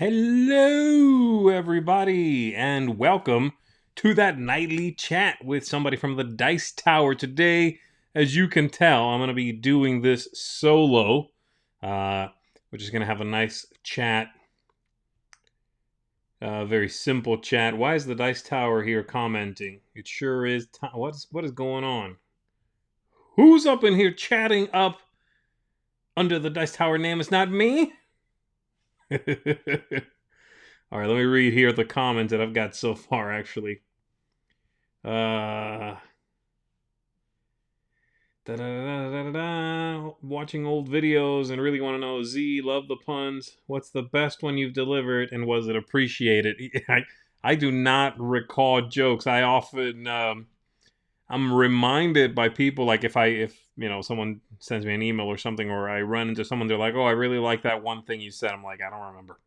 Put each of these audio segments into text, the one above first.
Hello, everybody, and welcome to that nightly chat with somebody from the Dice Tower. Today, as you can tell, I'm going to be doing this solo. We're just going to have a nice chat, very simple chat. Why is the Dice Tower here commenting? It sure is. What is going on? Who's up in here chatting up under the Dice Tower name? It's not me. All right, let me read here the comments that I've got so far, actually. Watching old videos and really want to know, Z, love the puns. What's the best one you've delivered, and was it appreciated? I do not recall jokes. I often, I'm reminded by people, like if someone sends me an email or something, or I run into someone, they're like, oh, I really like that one thing you said. I'm like, I don't remember.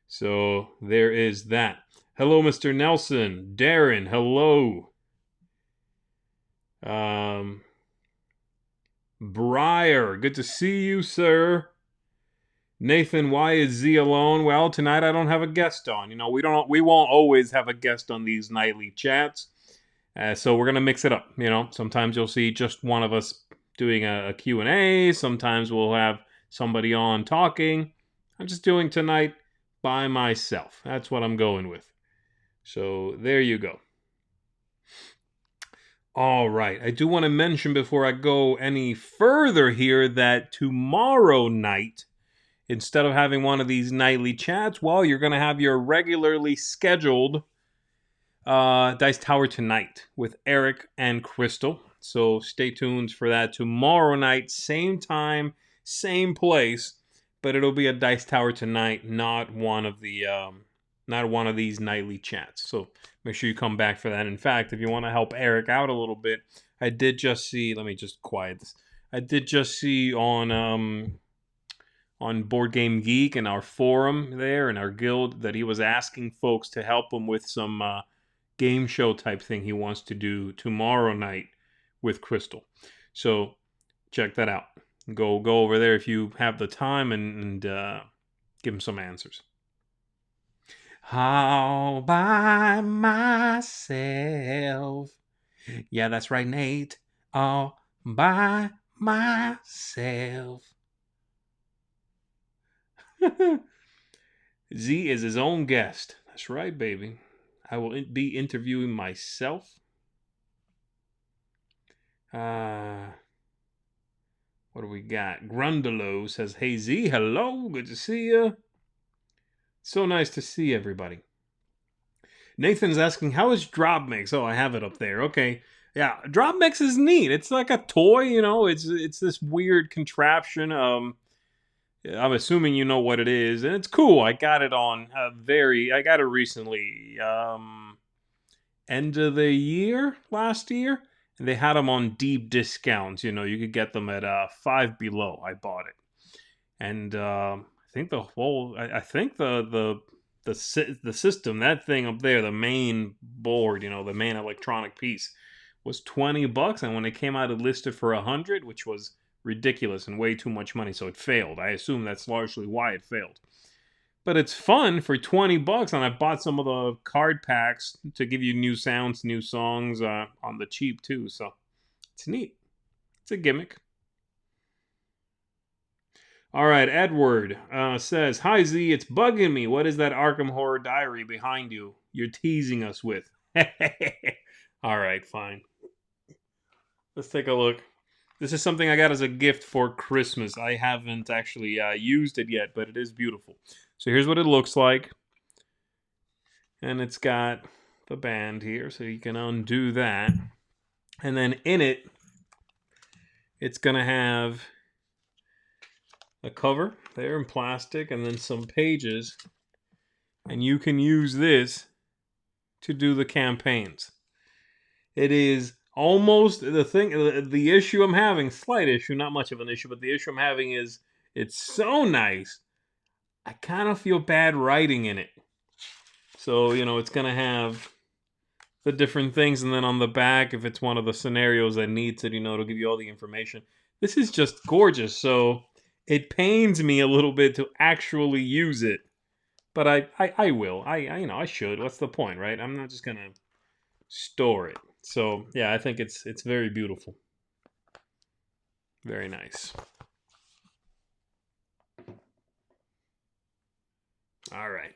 So there is that. Hello, Mr. Nelson. Darren, hello. Briar, good to see you, sir. Nathan, why is Z alone? Well, tonight I don't have a guest on. We won't always have a guest on these nightly chats. So we're gonna mix it up. Sometimes you'll see just one of us doing a Q&A. Sometimes we'll have somebody on talking. I'm just doing tonight by myself. That's what I'm going with. So there you go. All right. I do want to mention before I go any further here that tomorrow night, instead of having one of these nightly chats, well, you're going to have your regularly scheduled Dice Tower Tonight with Eric and Crystal. So stay tuned for that tomorrow night, same time, same place. But it'll be a Dice Tower Tonight, not one of these nightly chats. So make sure you come back for that. In fact, if you want to help Eric out a little bit, I did just see. Let me just quiet this. I did just see on Board Game Geek and our forum there in our guild that he was asking folks to help him with some game show type thing he wants to do tomorrow night with Crystal. So check that out. Go over there if you have the time and give him some answers. All by myself. Yeah, that's right, Nate. All by myself. Z is his own guest. That's right, baby. I will be interviewing myself. What do we got? Grundalo says, hey, Z, hello. Good to see you. So nice to see everybody. Nathan's asking, how is Drop Mix? Oh, I have it up there. Okay. Yeah, Drop Mix is neat. It's like a toy, it's this weird contraption. I'm assuming you know what it is, and it's cool. I got it I got it recently, end of the year, last year. And they had them on deep discounts. You could get them at Five Below. I bought it. And I think the system, that thing up there, the main board, the main electronic piece, was $20, and when it came out, it listed for $100, which was ridiculous and way too much money. So it failed. I assume that's largely why it failed. But it's fun for $20, and I bought some of the card packs to give you new sounds, new songs on the cheap too. So it's neat. It's a gimmick. All right, Edward says, hi, Z, it's bugging me. What is that Arkham Horror Diary behind you? You're teasing us with. All right, fine. Let's take a look. This is something I got as a gift for Christmas. I haven't actually used it yet, but it is beautiful. So here's what it looks like. And it's got the band here, so you can undo that. And then in it, it's going to have a cover there in plastic and then some pages. And you can use this to do the campaigns. It is almost the issue I'm having, slight issue, not much of an issue, but the issue I'm having is it's so nice. I kind of feel bad writing in it. So, it's going to have the different things, and then on the back, if it's one of the scenarios that needs it, it'll give you all the information. This is just gorgeous, so it pains me a little bit to actually use it. But I will. I should. What's the point, right? I'm not just gonna store it. So yeah, I think it's very beautiful. Very nice. All right.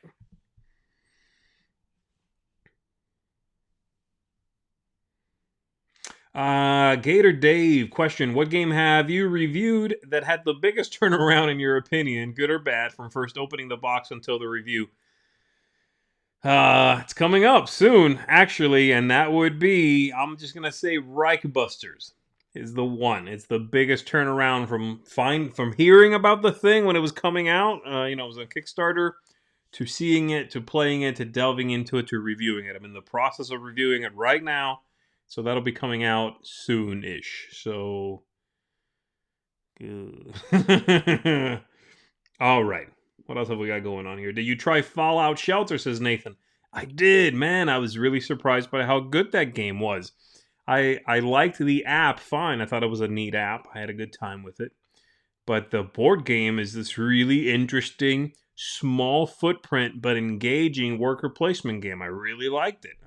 Gator Dave, question: what game have you reviewed that had the biggest turnaround in your opinion, good or bad, from first opening the box until the review? It's coming up soon, actually, and that would be, I'm just gonna say, Reichbusters is the one. It's the biggest turnaround from hearing about the thing when it was coming out. It was a Kickstarter, to seeing it, to playing it, to delving into it, to reviewing it. I'm in the process of reviewing it right now, so that'll be coming out soon-ish. So, all right. What else have we got going on here? Did you try Fallout Shelter? Says Nathan. I did, man. I was really surprised by how good that game was. I liked the app fine. I thought it was a neat app. I had a good time with it. But the board game is this really interesting, small footprint but engaging worker placement game. I really liked it.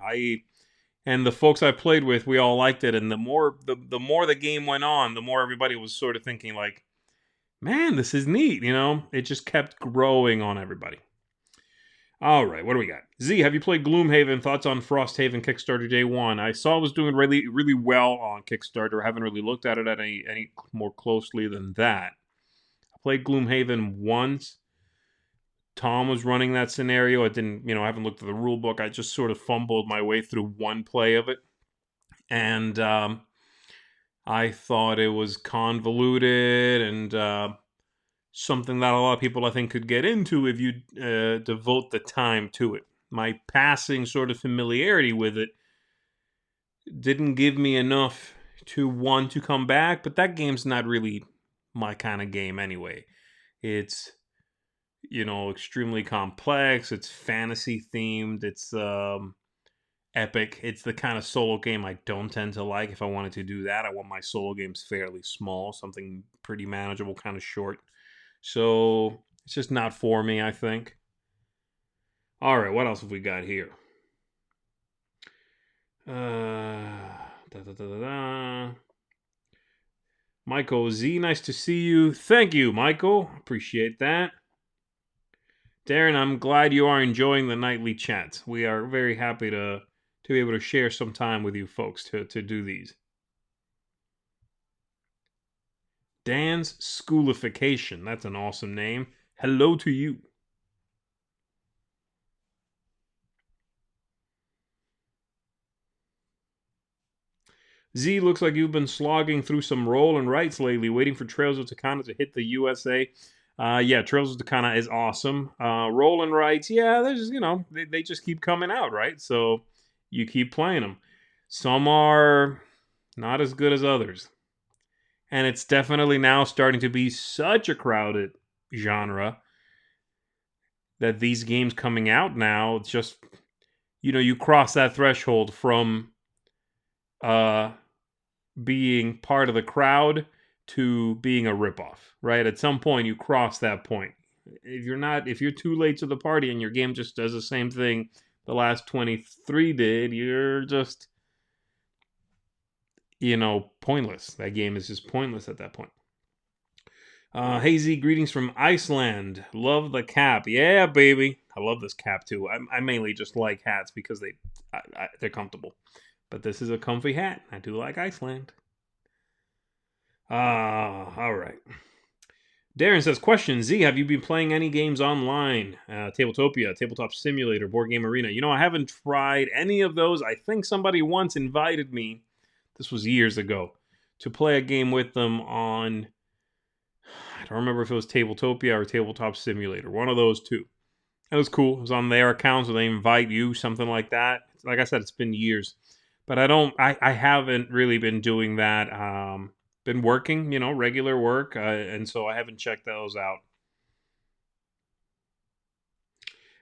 And the folks I played with, we all liked it. And the more the game went on, the more everybody was sort of thinking like, man, this is neat. It just kept growing on everybody. All right, what do we got? Z, have you played Gloomhaven? Thoughts on Frosthaven Kickstarter day one? I saw it was doing really, really well on Kickstarter. I haven't really looked at it any more closely than that. I played Gloomhaven once. Tom was running that scenario. I didn't, I haven't looked at the rule book. I just sort of fumbled my way through one play of it. And I thought it was convoluted and something that a lot of people, I think, could get into if you devote the time to it. My passing sort of familiarity with it didn't give me enough to want to come back, but that game's not really my kind of game anyway. It's extremely complex. It's fantasy themed. It's epic. It's the kind of solo game I don't tend to like. If I wanted to do that, I want my solo games fairly small, something pretty manageable, kind of short. So it's just not for me, I think. All right, what else have we got here? Da, da, da, da, da. Michael Z, nice to see you. Thank you, Michael. Appreciate that. Darren, I'm glad you are enjoying the nightly chats. We are very happy to be able to share some time with you folks to do these. Dan's Schoolification. That's an awesome name. Hello to you. Z, looks like you've been slogging through some roll and writes lately, waiting for Trails of Tucana to hit the USA. Yeah, Trails of Tucana is awesome. Roll and writes, yeah, there's they just keep coming out, right? So you keep playing them. Some are not as good as others, and it's definitely now starting to be such a crowded genre that these games coming out now, it's just you cross that threshold from uh being part of the crowd to being a ripoff, right? At some point, you cross that point. If you're too late to the party and your game just does the same thing the last 23 did, you're just, pointless. That game is just pointless at that point. Hazy, greetings from Iceland. Love the cap. Yeah, baby. I love this cap too. I mainly just like hats because they're comfortable. But this is a comfy hat. I do like Iceland. All right. Darren says, question, Z, have you been playing any games online? Tabletopia, Tabletop Simulator, Board Game Arena. I haven't tried any of those. I think somebody once invited me, this was years ago, to play a game with them on, I don't remember if it was Tabletopia or Tabletop Simulator. One of those two. It was cool. It was on their account, so they invite you, something like that. Like I said, it's been years. But I haven't really been doing that. Been working, regular work, and so I haven't checked those out.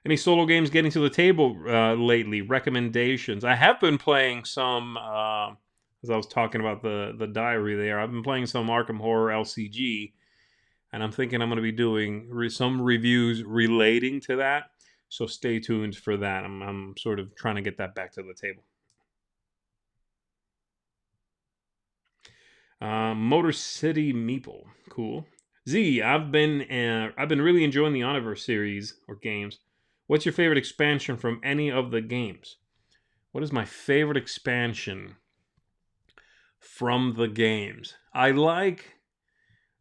Any solo games getting to the table lately? Recommendations? I have been playing some, as I was talking about the diary there, I've been playing some Arkham Horror LCG, and I'm thinking I'm going to be doing some reviews relating to that. So stay tuned for that. I'm sort of trying to get that back to the table. Motor City Meeple, cool. Z, I've been really enjoying the Oniverse series or games. What's your favorite expansion from any of the games? What is my favorite expansion from the games? I like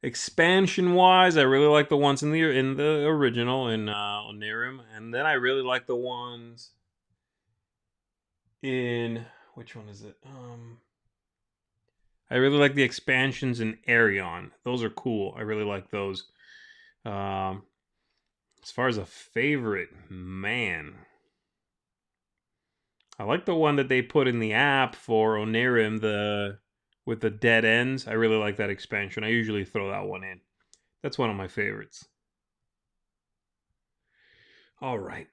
expansion wise. I really like the ones in the original in Onirim, and then I really like the ones in which one is it? I really like the expansions in Arion. Those are cool. I really like those. Um, as far as a favorite, man, I like the one that they put in the app for Onirim, the with the dead ends. I really like that expansion. I usually throw that one in. That's one of my favorites. All right.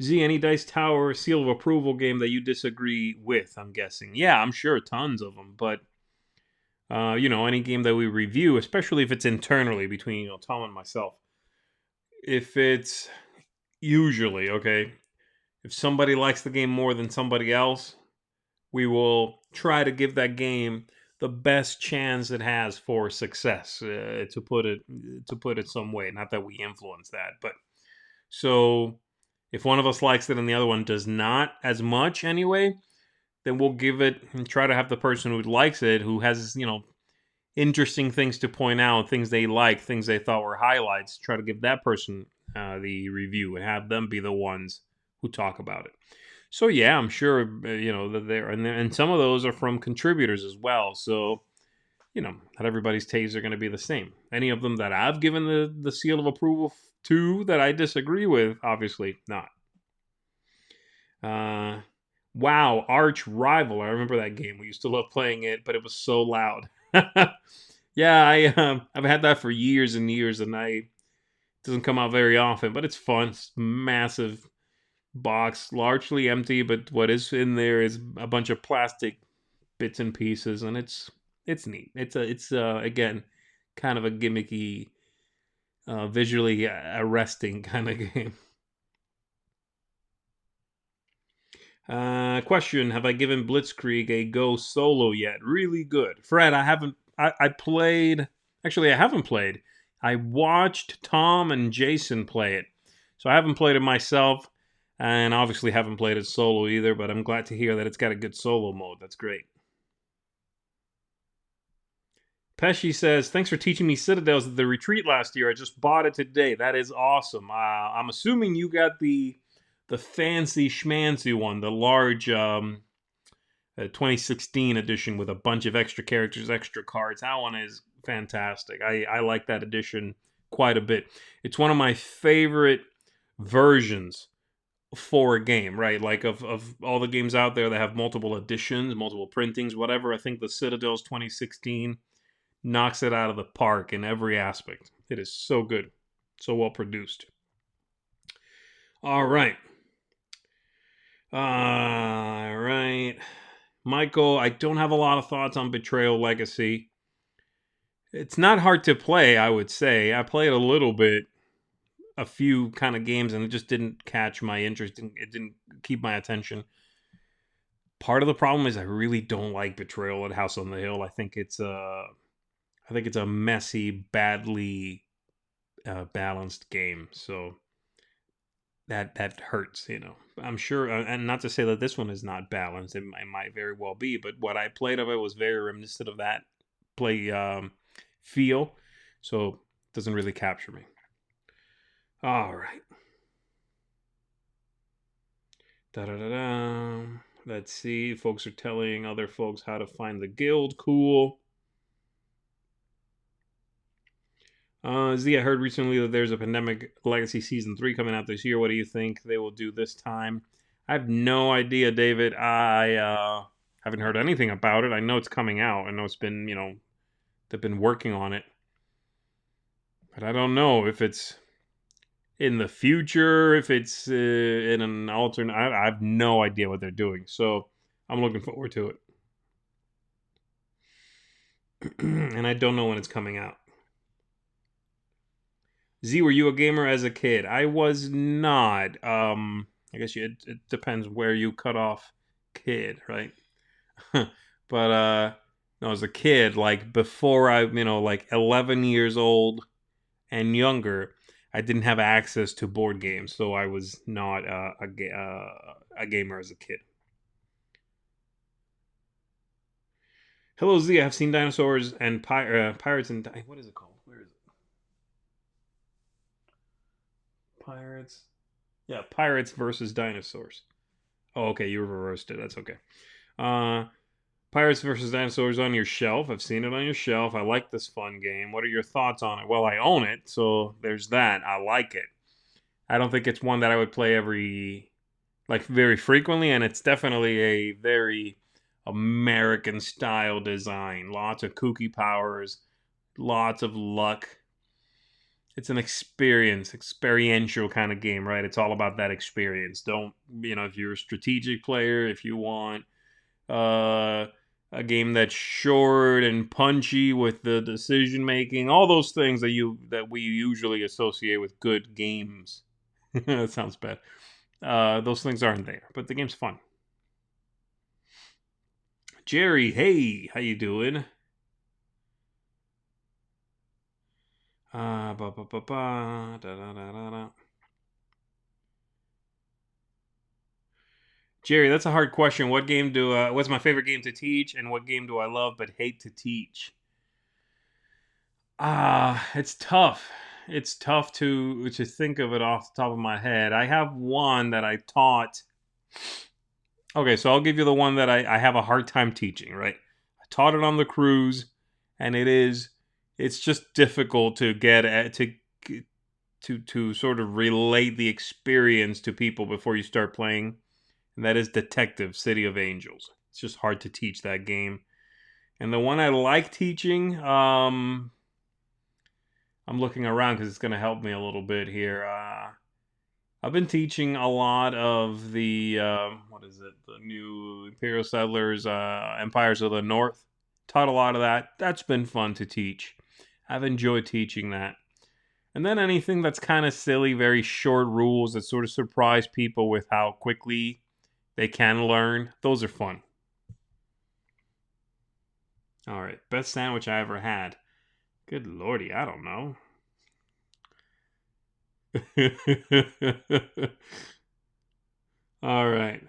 Z, any Dice Tower seal of approval game that you disagree with? I'm guessing. Yeah, I'm sure tons of them, but any game that we review, especially if it's internally between Tom and myself, if it's usually okay, if somebody likes the game more than somebody else, we will try to give that game the best chance it has for success. To put it some way, not that we influence that, but so if one of us likes it and the other one does not as much anyway, then we'll give it and try to have the person who likes it, who has interesting things to point out, things they like, things they thought were highlights, try to give that person the review and have them be the ones who talk about it. So yeah, I'm sure that and some of those are from contributors as well. So not everybody's tastes are going to be the same. Any of them that I've given the seal of approval to that I disagree with, obviously not. Uh, wow, Arch Rival. I remember that game. We used to love playing it, but it was so loud. Yeah, I've had that for years and years, and it doesn't come out very often, but it's fun. It's massive box, largely empty, but what is in there is a bunch of plastic bits and pieces, and it's neat. It's again kind of a gimmicky, visually arresting kind of game. Question: have I given Blitzkrieg a go solo yet? Really good, Fred. I haven't. I played. Actually, I haven't played. I watched Tom and Jason play it, so I haven't played it myself, and obviously haven't played it solo either. But I'm glad to hear that it's got a good solo mode. That's great. Pesci says, "Thanks for teaching me Citadels at the retreat last year. I just bought it today. That is awesome. I'm assuming you got the fancy schmancy one, the large 2016 edition with a bunch of extra characters, extra cards. That one is fantastic. I like that edition quite a bit. It's one of my favorite versions for a game, right? Like of all the games out there that have multiple editions, multiple printings, whatever. I think the Citadel's 2016 knocks it out of the park in every aspect. It is so good, so well produced. All right. All right. Michael, I don't have a lot of thoughts on Betrayal Legacy. It's not hard to play, I would say. I played a little bit, a few kind of games, and it just didn't catch my interest. It didn't keep my attention. Part of the problem is I really don't like Betrayal at House on the Hill. I think it's a messy, badly balanced game. So that hurts. I'm sure, and not to say that this one is not balanced. It might very well be, but what I played of it was very reminiscent of that play feel, so it doesn't really capture me. All right. Da da da da. Let's see. Folks are telling other folks how to find the guild. Cool. Z, I heard recently that there's a Pandemic Legacy Season 3 coming out this year. What do you think they will do this time? I have no idea, David. I haven't heard anything about it. I know it's coming out. I know it's been, they've been working on it. But I don't know if it's in the future, if it's in an alternate. I have no idea what they're doing. So I'm looking forward to it. And I don't know when it's coming out. Z, were you a gamer as a kid? I was not. I guess it depends where you cut off kid, right? But no, as a kid, like before like 11 years old and younger, I didn't have access to board games, so I was not a gamer as a kid. Hello Z, I've seen dinosaurs and pirates and what is it called? Where is it? Pirates. Yeah, pirates versus dinosaurs. Oh, okay, you reversed it. That's okay. Uh, Pirates versus Dinosaurs on your shelf. I've seen it on your shelf. I like this fun game. What are your thoughts on it? Well, I own it, so there's that. I like it. I don't think it's one that I would play very frequently, and it's definitely a very American style design. Lots of kooky powers, lots of luck. It's an experiential kind of game, right? It's all about that experience. Don't, if you're a strategic player, if you want uh, a game that's short and punchy with the decision making, all those things that we usually associate with good games. That sounds bad. Those things aren't there, but the game's fun. Jerry, hey, how you doing? Ba ba ba ba da da da da da. Jerry, that's a hard question. What's my favorite game to teach, and what game do I love but hate to teach? It's tough. It's tough to think of it off the top of my head. I have one that I taught. Okay, so I'll give you the one that I have a hard time teaching, right? I taught it on the cruise, and it's just difficult to get at to sort of relate the experience to people before you start playing. And that is Detective City of Angels. It's just hard to teach that game. And the one I like teaching, I'm looking around because it's going to help me a little bit here. I've been teaching a lot of the what is it? The new Imperial Settlers, Empires of the North. Taught a lot of that. That's been fun to teach. I've enjoyed teaching that. And then anything that's kind of silly, very short rules that sort of surprise people with how quickly they can learn. Those are fun. All right, best sandwich I ever had. Good lordy, I don't know. All right.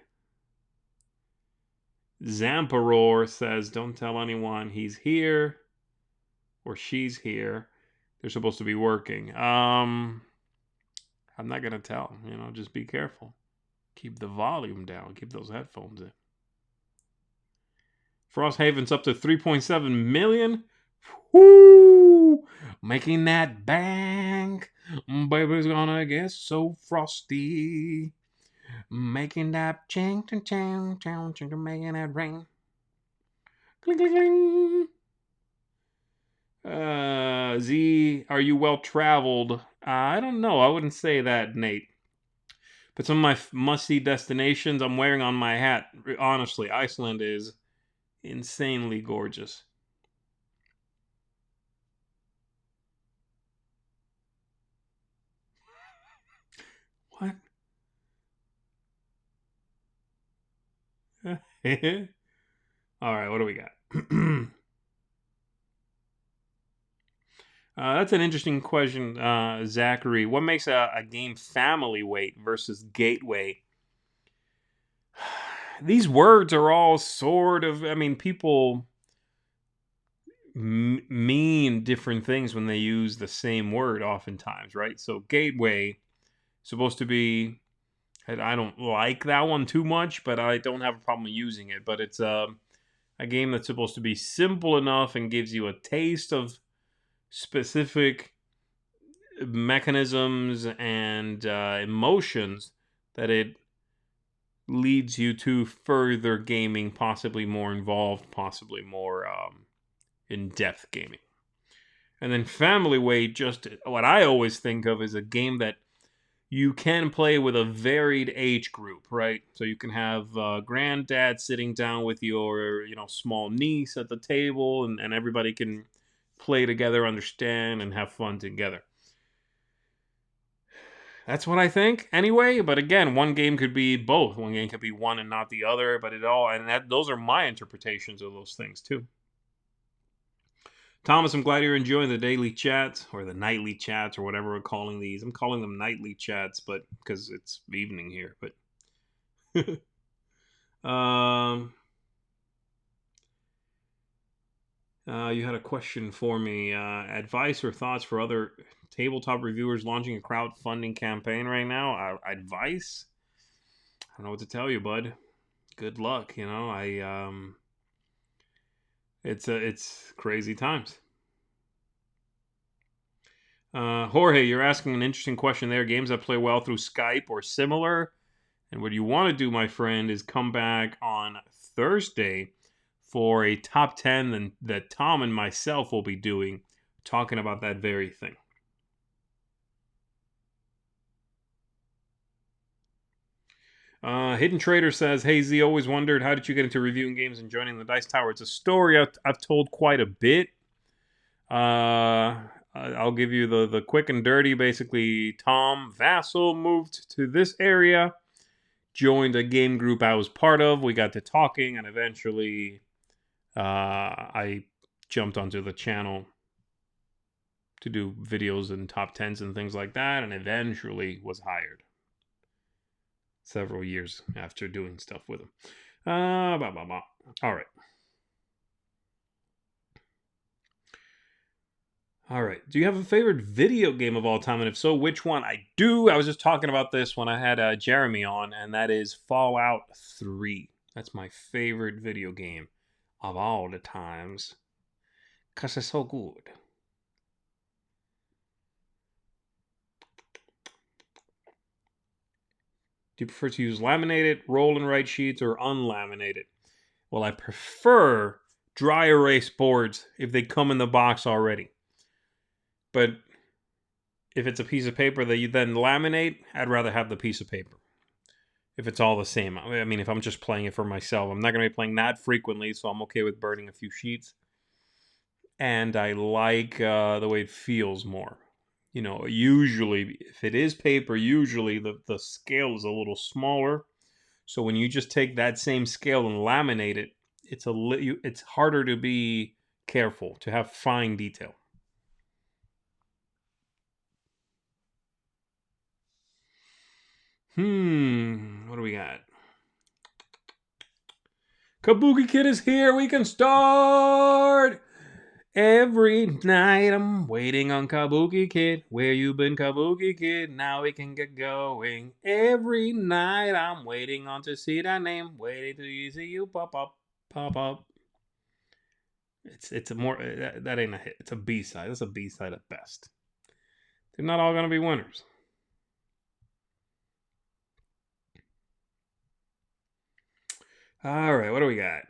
Zamperor says, "Don't tell anyone he's here or she's here. They're supposed to be working." I'm not gonna tell. Just be careful. Keep the volume down. Keep those headphones in. Frosthaven's up to 3.7 million. Woo! Making that bank. Baby's gonna get so frosty. Making that ching, ching, ching, ching, ching, making that rain. Cling, cling, cling. Z, are you well traveled? I don't know. I wouldn't say that, Nate. But some of my must-see destinations I'm wearing on my hat. Honestly, Iceland is insanely gorgeous. What? All right, what do we got? That's an interesting question, Zachary. What makes a game family weight versus gateway? These words are all sort of, people mean different things when they use the same word oftentimes, right? So gateway supposed to be, I don't like that one too much, but I don't have a problem using it. But it's a game that's supposed to be simple enough and gives you a taste of specific mechanisms and emotions that it leads you to further gaming, possibly more involved, possibly more in-depth gaming. And then Family Weight, just what I always think of is a game that you can play with a varied age group, right? So you can have granddad sitting down with your, small niece at the table, and everybody can play together, understand, and have fun together. That's what I think anyway. But again, one game could be both. One game could be one and not the other. But it all and those are my interpretations of those things too. Thomas, I'm glad you're enjoying the daily chats or the nightly chats or whatever we're calling these. I'm calling them nightly chats, but because it's evening here. But you had a question for me. Advice or thoughts for other tabletop reviewers launching a crowdfunding campaign right now? Advice? I don't know what to tell you, bud. Good luck. It's crazy times. Jorge, you're asking an interesting question there. Games that play well through Skype or similar. And what you want to do, my friend, is come back on Thursday for a top 10 that Tom and myself will be doing, talking about that very thing. Hidden Trader says, "Hey Z, always wondered how did you get into reviewing games and joining the Dice Tower? It's a story I've told quite a bit. I'll give you the quick and dirty. Basically, Tom Vassell moved to this area, joined a game group I was part of. We got to talking, and eventually, I jumped onto the channel to do videos and top tens and things like that, and eventually was hired." Several years after doing stuff with him. Blah, blah, blah. All right. All right. Do you have a favorite video game of all time? And if so, which one? I do. I was just talking about this when I had Jeremy on, and that is Fallout 3. That's my favorite video game of all the times. Because it's so good. Do you prefer to use laminated, roll and write sheets, or unlaminated? Well, I prefer dry erase boards if they come in the box already. But if it's a piece of paper that you then laminate, I'd rather have the piece of paper. If it's all the same. I mean, if I'm just playing it for myself, I'm not going to be playing that frequently, so I'm okay with burning a few sheets. And I like the way it feels more. Usually, if it is paper, usually the scale is a little smaller. So when you just take that same scale and laminate it, it's harder to be careful, to have fine detail. What do we got? Kabuki Kid is here. We can start. Every night I'm waiting on Kabuki Kid. Where you been, Kabuki Kid? Now we can get going. Every night I'm waiting on to see that name. Waiting to see you pop up, pop up. It's a more that ain't a hit. It's a B side. That's a B side at best. They're not all gonna be winners. All right, what do we got?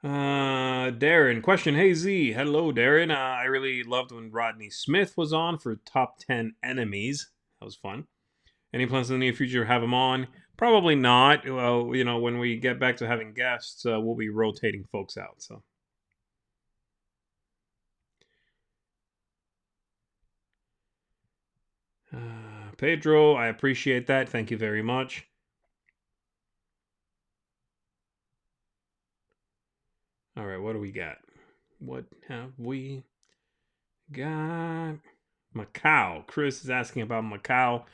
Darren, question. Hey Z, hello Darren. I really loved when Rodney Smith was on for top 10 enemies. That was fun. Any plans in the near future to have him on? Probably not. Well, when we get back to having guests, we'll be rotating folks out. So. Pedro, I appreciate that. Thank you very much. All right, what do we got? What have we got? Macau. Chris is asking about Macau.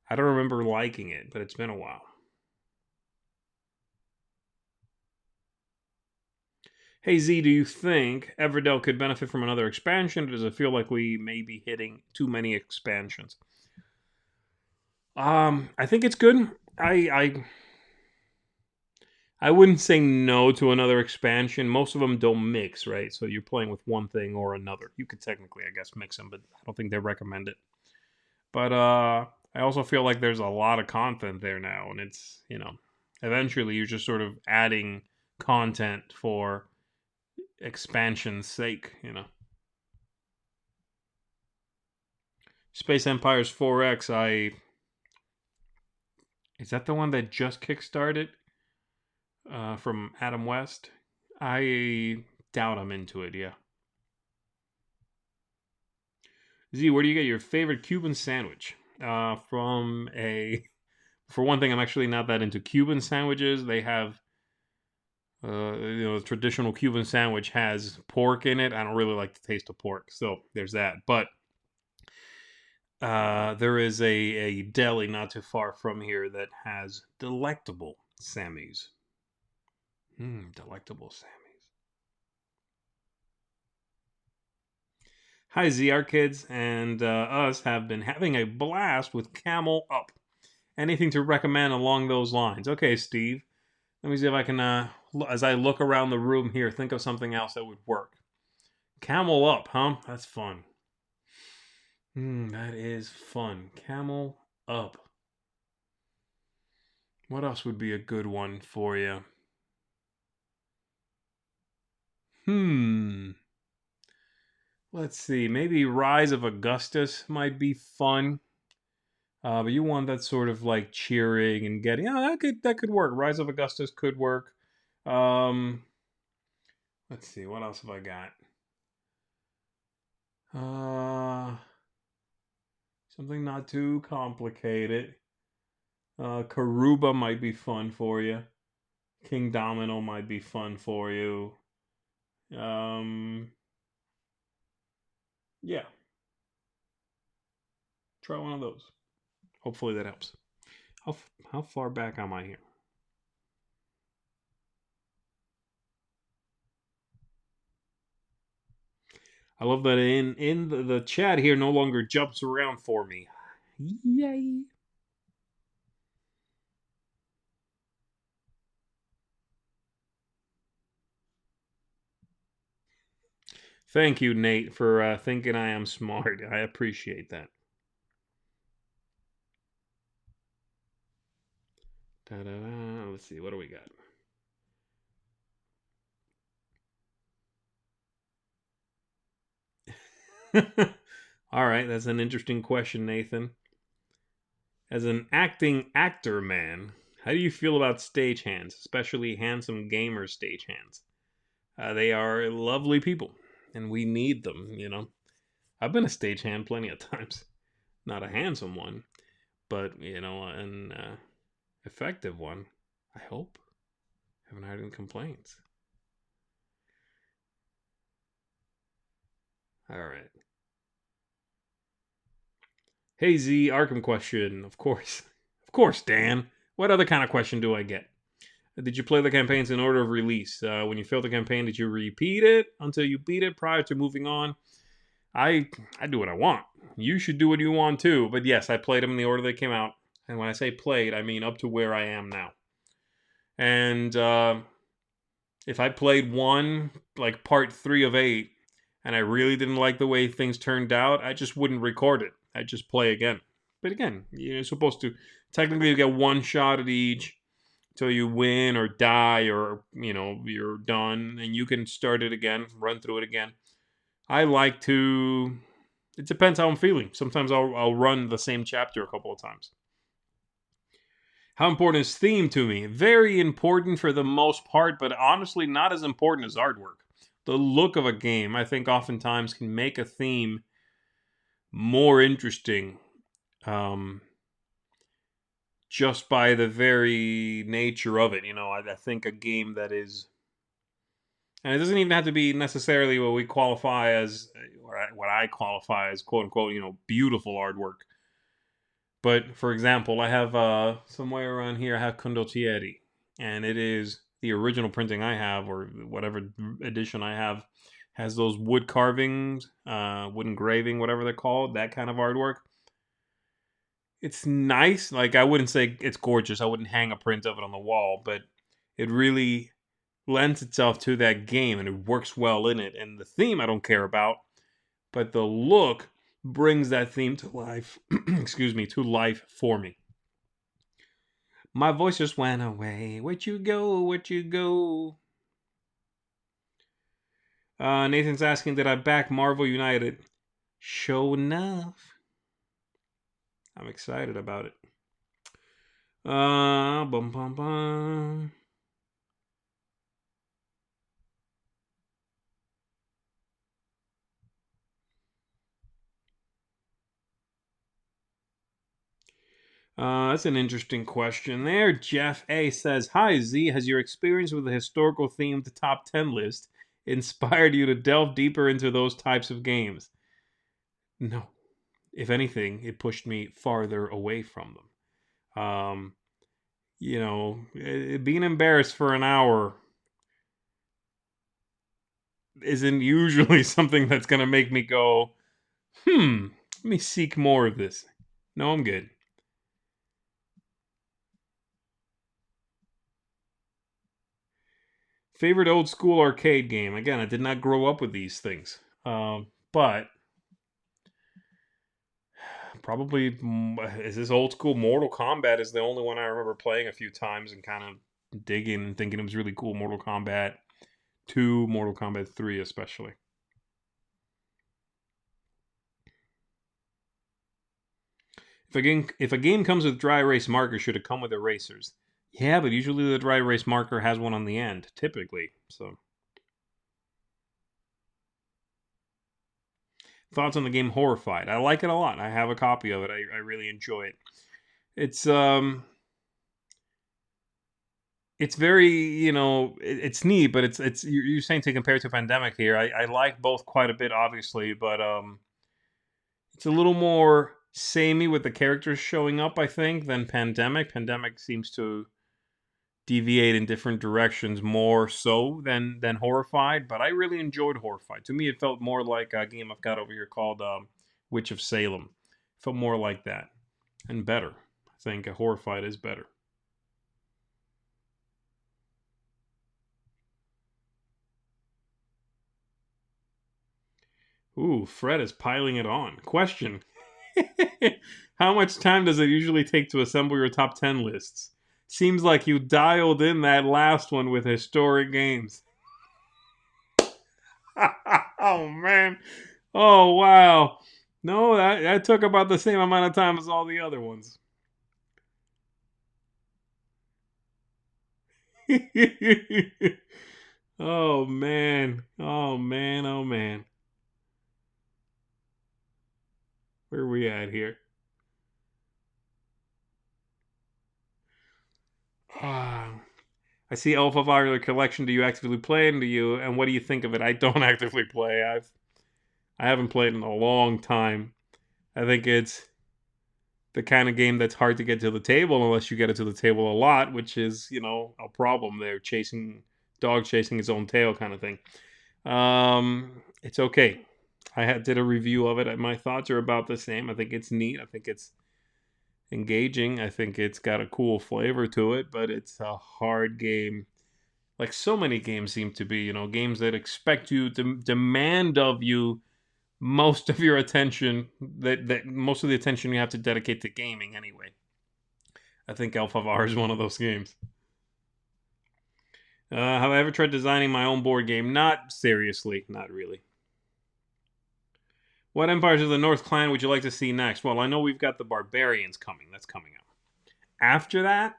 I don't remember liking it, but it's been a while. Hey Z, do you think Everdell could benefit from another expansion, or does it feel like we may be hitting too many expansions? I think it's good. I wouldn't say no to another expansion. Most of them don't mix, right? So you're playing with one thing or another. You could technically, I guess, mix them, but I don't think they recommend it. But I also feel like there's a lot of content there now, and it's eventually you're just sort of adding content for expansion's sake. Space Empires 4X. Is that the one that just kickstarted from Adam West? I doubt I'm into it. Yeah. Z, where do you get your favorite Cuban sandwich? From a. For one thing, I'm actually not that into Cuban sandwiches. They have, the traditional Cuban sandwich has pork in it. I don't really like the taste of pork, so there's that. But there is a deli not too far from here that has delectable Sammys. Delectable Sammys. Hi, ZR kids, and us have been having a blast with Camel Up. Anything to recommend along those lines? Okay, Steve. Let me see if I can, as I look around the room here, think of something else that would work. Camel Up, huh? That's fun. That is fun. Camel Up. What else would be a good one for you? Hmm. Let's see. Maybe Rise of Augustus might be fun. But you want that sort of like cheering and getting. Oh, that could work. Rise of Augustus could work. Um, let's see. What else have I got? Uh, something not too complicated. Karuba might be fun for you. King Domino might be fun for you. Um, yeah, try one of those. Hopefully that helps. How far back am I here? I love that in the chat here no longer jumps around for me. Yay! Thank you, Nate, for thinking I am smart. I appreciate that. Da-da-da. Let's see, what do we got? All right, that's an interesting question, Nathan. As an acting actor man, how do you feel about stagehands, especially handsome gamer stagehands? They are lovely people, and we need them. I've been a stagehand plenty of times. Not a handsome one, but, an effective one. I hope. Haven't heard any complaints. All right. Hey Z, Arkham question. Of course. Of course, Dan. What other kind of question do I get? Did you play the campaigns in order of release? When you failed the campaign, did you repeat it until you beat it prior to moving on? I I do what I want. You should do what you want too. But yes, I played them in the order they came out. And when I say played, I mean up to where I am now. And if I played one, like part 3 of 8, and I really didn't like the way things turned out, I just wouldn't record it. I'd just play again. But again, you're supposed to technically you get one shot at each till you win or die or you're done, and you can start it again, run through it again. I like to. It depends how I'm feeling. Sometimes I'll run the same chapter a couple of times. How important is theme to me? Very important for the most part, but honestly, not as important as artwork. The look of a game, I think, oftentimes can make a theme more interesting, um, just by the very nature of it. I think a game that is, and it doesn't even have to be necessarily what we qualify as, or what I qualify as, quote unquote, beautiful artwork. But for example, I have somewhere around here, I have Condottieri, and it is the original printing I have, or whatever edition I have, has those wood carvings, wood engraving, whatever they're called, that kind of artwork. It's nice. Like, I wouldn't say it's gorgeous. I wouldn't hang a print of it on the wall, but it really lends itself to that game, and it works well in it. And the theme I don't care about, but the look brings that theme to life. Excuse me, to life for me. My voice just went away. Where'd you go? Where'd you go? Nathan's asking, did I back Marvel United? Show enough. I'm excited about it. Bum bum bum. That's an interesting question there. Jeff A says, "Hi Z, has your experience with the historical themed top 10 list inspired you to delve deeper into those types of games?" No. If anything, it pushed me farther away from them. Being embarrassed for an hour isn't usually something that's going to make me go, let me seek more of this. No, I'm good. Favorite old school arcade game? Again, I did not grow up with these things. But probably, is this old school Mortal Kombat is the only one I remember playing a few times and kind of digging and thinking it was really cool. Mortal Kombat 2, Mortal Kombat 3 especially. If a game comes with dry erase markers, should it come with erasers? Yeah, but usually the dry erase marker has one on the end, typically. So, thoughts on the game Horrified? I like it a lot. I have a copy of it. I really enjoy it. It's it's very, it's neat, but it's you're saying to compare to Pandemic here. I like both quite a bit, obviously, but it's a little more samey with the characters showing up, I think, than Pandemic. Pandemic seems to deviate in different directions more so than Horrified, but I really enjoyed Horrified. To me, it felt more like a game I've got over here called Witch of Salem. It felt more like that and better. I think Horrified is better. Ooh, Fred is piling it on. Question: how much time does it usually take to assemble your top 10 lists? Seems like you dialed in that last one with historic games. Oh, man. Oh, wow. No, that took about the same amount of time as all the other ones. Oh, man. Oh, man. Oh, man. Where are we at here? Ah. I see Elf of Ireland collection. Do you actively play and what do you think of it? I don't actively play. I haven't played in a long time. I think it's the kind of game that's hard to get to the table unless you get it to the table a lot, which is, a problem there, dog chasing his own tail kind of thing. It's okay. Did a review of it, and my thoughts are about the same. I think it's neat. I think it's engaging. I think it's got a cool flavor to it, but it's a hard game. Like so many games seem to be, games that expect you to demand of you most of your attention, that most of the attention you have to dedicate to gaming anyway. I think Alpha Var is one of those games. Have I ever tried designing my own board game? Not seriously, not really. What empires of the North Clan would you like to see next? Well, I know we've got the Barbarians coming. That's coming up. After that,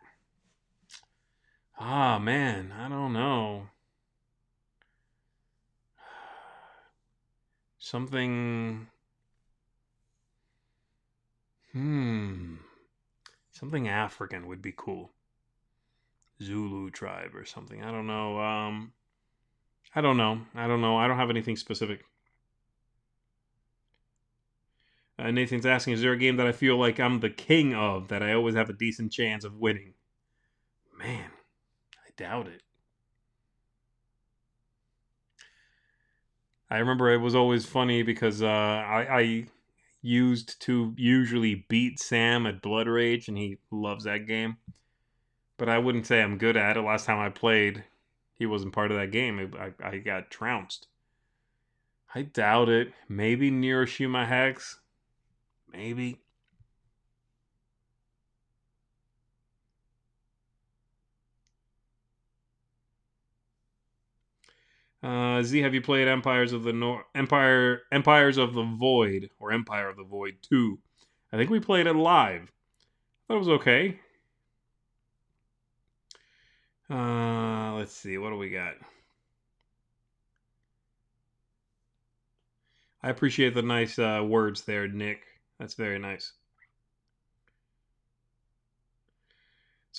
man, I don't know. Something. Hmm. Something African would be cool. Zulu tribe or something. I don't know. I don't know. I don't know. I don't have anything specific. Nathan's asking, is there a game that I feel like I'm the king of that I always have a decent chance of winning? Man, I doubt it. I remember it was always funny because I used to usually beat Sam at Blood Rage, and he loves that game. But I wouldn't say I'm good at it. Last time I played, he wasn't part of that game. I got trounced. I doubt it. Maybe Neuroshima Hex. Maybe. Z, have you played Empires of the Void or Empire of the Void 2? I think we played it live. That was okay. Let's see. What do we got? I appreciate the nice words there, Nick. That's very nice.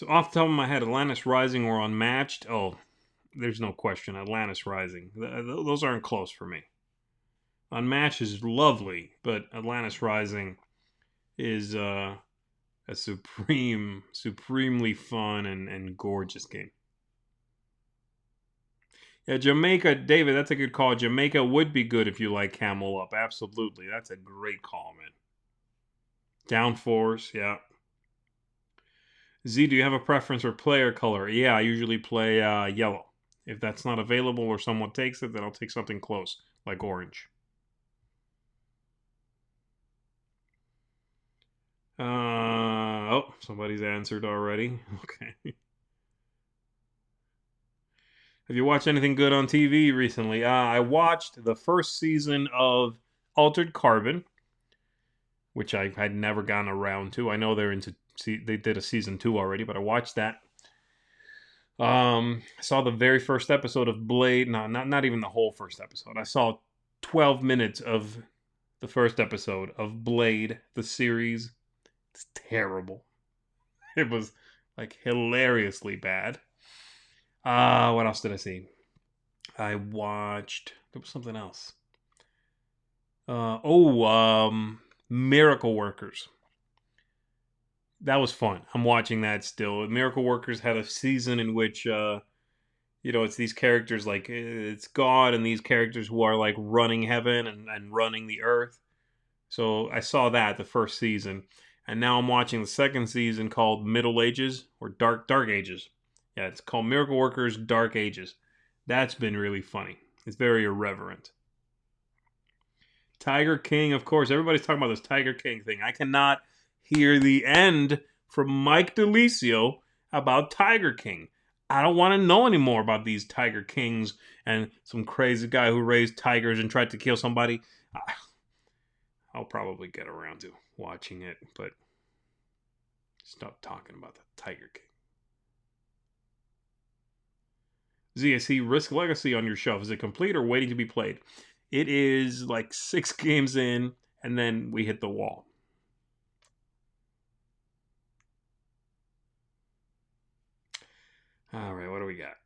So off the top of my head, Atlantis Rising or Unmatched. Oh, there's no question. Atlantis Rising. Those aren't close for me. Unmatched is lovely, but Atlantis Rising is a supremely fun and gorgeous game. Yeah, Jamaica, David, that's a good call. Jamaica would be good if you like Camel Up. Absolutely. That's a great call, man. Downforce, yeah. Z, do you have a preference for player color? Yeah, I usually play yellow. If that's not available or someone takes it, then I'll take something close, like orange. Oh, somebody's answered already. Okay. Have you watched anything good on TV recently? I watched the first season of Altered Carbon, which I had never gotten around to. I know they're into they did a season 2 already, but I watched that. I saw the very first episode of Blade. No, not even the whole first episode. I saw 12 minutes of the first episode of Blade, the series. It's terrible. It was like hilariously bad. What else did I see? I watched. There was something else. Miracle Workers. That was fun. I'm watching that still. Miracle Workers had a season in which it's these characters like it's God and these characters who are like running heaven and running the earth. So I saw that the first season, and now I'm watching the second season called Middle Ages or Dark Ages. Yeah, it's called Miracle Workers Dark Ages. That's been really funny. It's very irreverent. Tiger King, of course. Everybody's talking about this Tiger King thing. I cannot hear the end from Mike DeLisio about Tiger King. I don't want to know anymore about these Tiger Kings and some crazy guy who raised tigers and tried to kill somebody. I'll probably get around to watching it, but stop talking about the Tiger King. ZSC Risk Legacy on your shelf. Is it complete or waiting to be played? It is like 6 games in, and then we hit the wall. All right, what do we got?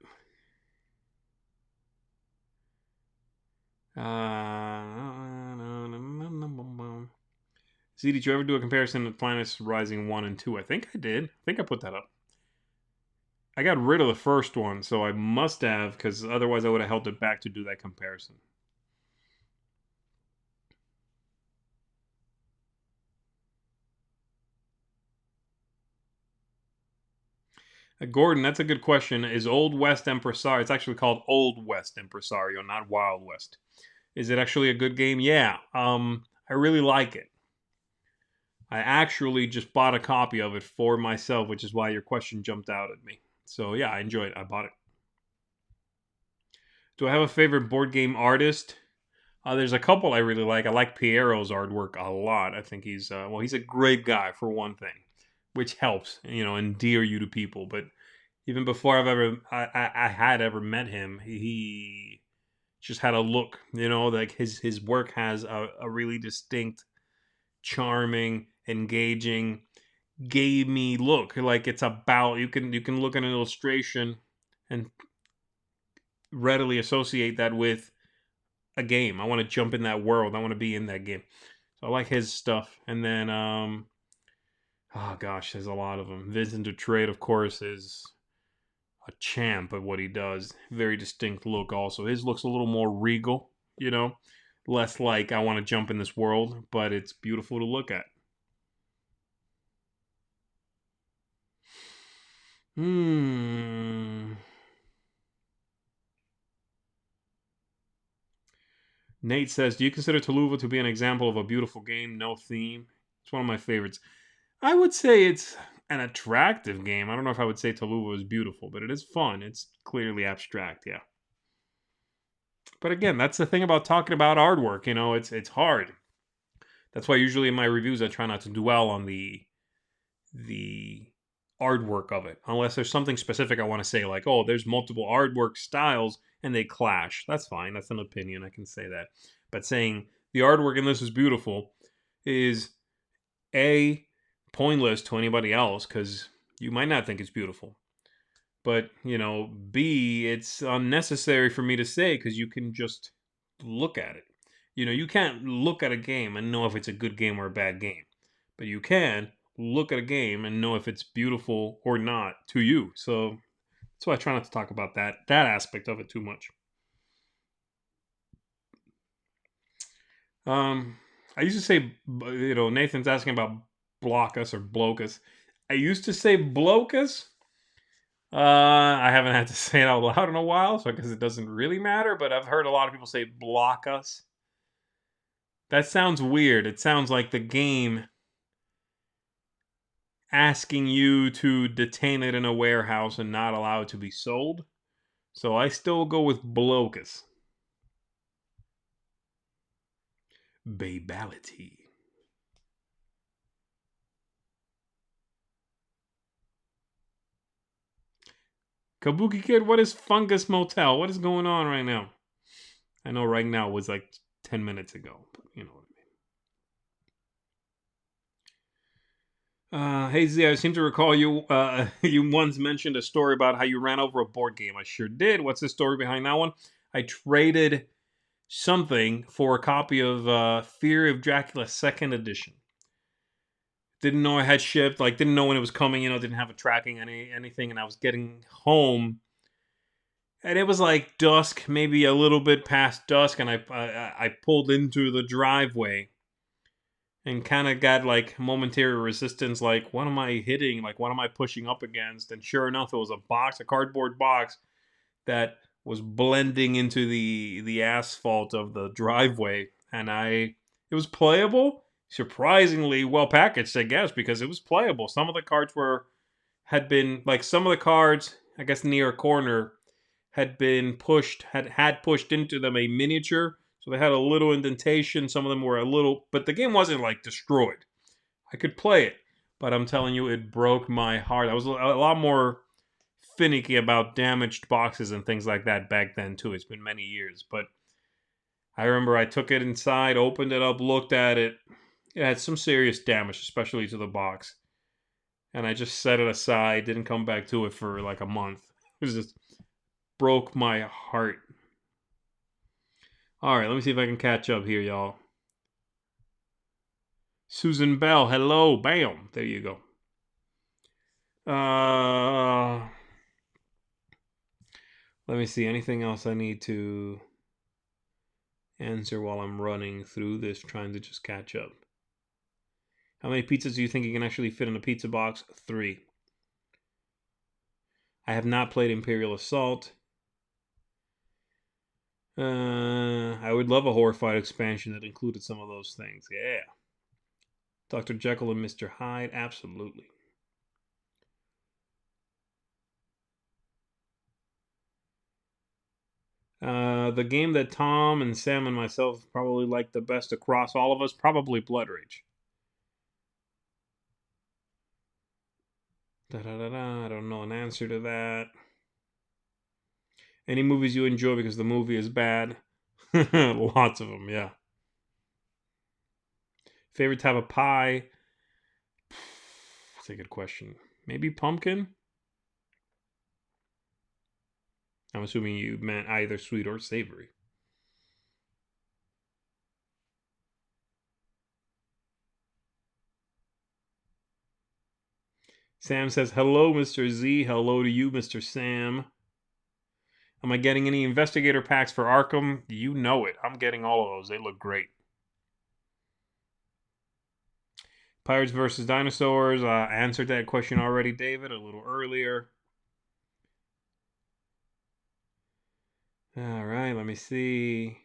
See, did you ever do a comparison of Planets Rising 1 and 2? I think I did. I think I put that up. I got rid of the first one, so I must have, because otherwise I would have held it back to do that comparison. Gordon, that's a good question. Is Old West Impresario? It's actually called Old West Impresario, not Wild West. Is it actually a good game? Yeah. I really like it. I actually just bought a copy of it for myself, which is why your question jumped out at me. So yeah, I enjoyed it. I bought it. Do I have a favorite board game artist? There's a couple I really like. I like Piero's artwork a lot. I think he's a great guy for one thing, which helps endear you to people. But even before I had ever met him, he just had a look. Like his work has a really distinct, charming, engaging, gamey look. Like it's about you can look at an illustration and readily associate that with a game. I want to jump in that world. I want to be in that game. So I like his stuff. And then oh gosh, there's a lot of them. Vincent Dutrait, of course, is a champ at what he does. Very distinct look also. His looks a little more regal, less like I want to jump in this world, but it's beautiful to look at. Hmm. Nate says, "Do you consider Tuluva to be an example of a beautiful game, no theme?" It's one of my favorites. I would say it's an attractive game. I don't know if I would say Tuluva is beautiful, but it is fun. It's clearly abstract, yeah. But again, that's the thing about talking about artwork. It's hard. That's why usually in my reviews I try not to dwell on the artwork of it, unless there's something specific I want to say, like, oh, there's multiple artwork styles and they clash. That's fine. That's an opinion. I can say that. But saying the artwork in this is beautiful is a pointless to anybody else because You might not think it's beautiful. But, B, it's unnecessary for me to say because you can just look at it. You can't look at a game and know if it's a good game or a bad game. But you can look at a game and know if it's beautiful or not to you. So that's why I try not to talk about that aspect of it too much. Um, I used to say, Nathan's asking about blockus or blocus. I used to say blocus. I haven't had to say it out loud in a while, so I guess it doesn't really matter. But I've heard a lot of people say block us. That sounds weird. It sounds like the game asking you to detain it in a warehouse and not allow it to be sold. So I still go with blocus. Babality. Kabuki Kid, what is Fungus Motel? What is going on right now? I know right now was like 10 minutes ago, but you know what I mean. Hey Z, I seem to recall you you once mentioned a story about how you ran over a board game. I sure did. What's the story behind that one? I traded something for a copy of Fear of Dracula Second Edition. Didn't know I had shipped, like didn't know when it was coming. Didn't have a tracking anything, and I was getting home, and it was like dusk, maybe a little bit past dusk, and I pulled into the driveway and kind of got like momentary resistance, like what am I hitting, like what am I pushing up against? And sure enough, it was a cardboard box that was blending into the asphalt of the driveway, and it was playable, surprisingly well packaged, I guess, because it was playable. Some of the cards had been like some of the cards, I guess, near a corner had been pushed, had pushed into them a miniature, so they had a little indentation. Some of them were a little, but the game wasn't like destroyed. I could play it, but I'm telling you, it broke my heart. I was a lot more finicky about damaged boxes and things like that back then too. It's been many years, but I remember I took it inside, opened it up, looked at it. It had some serious damage, especially to the box, and I just set it aside. Didn't come back to it for like a month. It was just broke my heart. All right, let me see if I can catch up here, y'all. Susan Bell, hello, bam. There you go. Let me see. Anything else I need to answer while I'm running through this, trying to just catch up? How many pizzas do you think you can actually fit in a pizza box? 3. I have not played Imperial Assault. I would love a Horrified expansion that included some of those things. Yeah. Dr. Jekyll and Mr. Hyde, absolutely. The game that Tom and Sam and myself probably like the best across all of us, probably Blood Rage. I don't know an answer to that. Any movies you enjoy because the movie is bad? Lots of them, yeah. Favorite type of pie? That's a good question. Maybe pumpkin? I'm assuming you meant either sweet or savory. Sam says, hello, Mr. Z. Hello to you, Mr. Sam. Am I getting any investigator packs for Arkham? You know it. I'm getting all of those. They look great. Pirates versus Dinosaurs. I answered that question already, David, a little earlier. All right, let me see.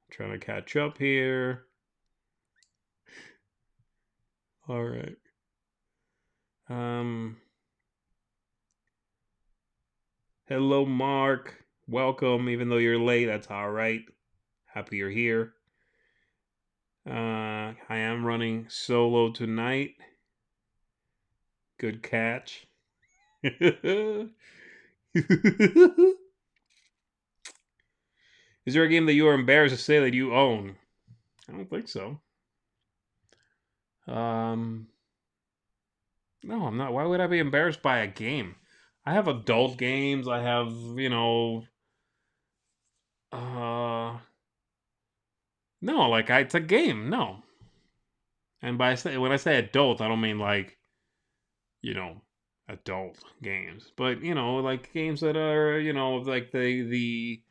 I'm trying to catch up here. All right. Hello, Mark. Welcome. Even though you're late, that's all right. Happy you're here. I am running solo tonight. Good catch. Is there a game that you are embarrassed to say that you own? I don't think so. No, I'm not. Why would I be embarrassed by a game? I have adult games. I have, uh, no, like it's a game. No, and when I say adult, I don't mean like you know adult games, but like games that are like the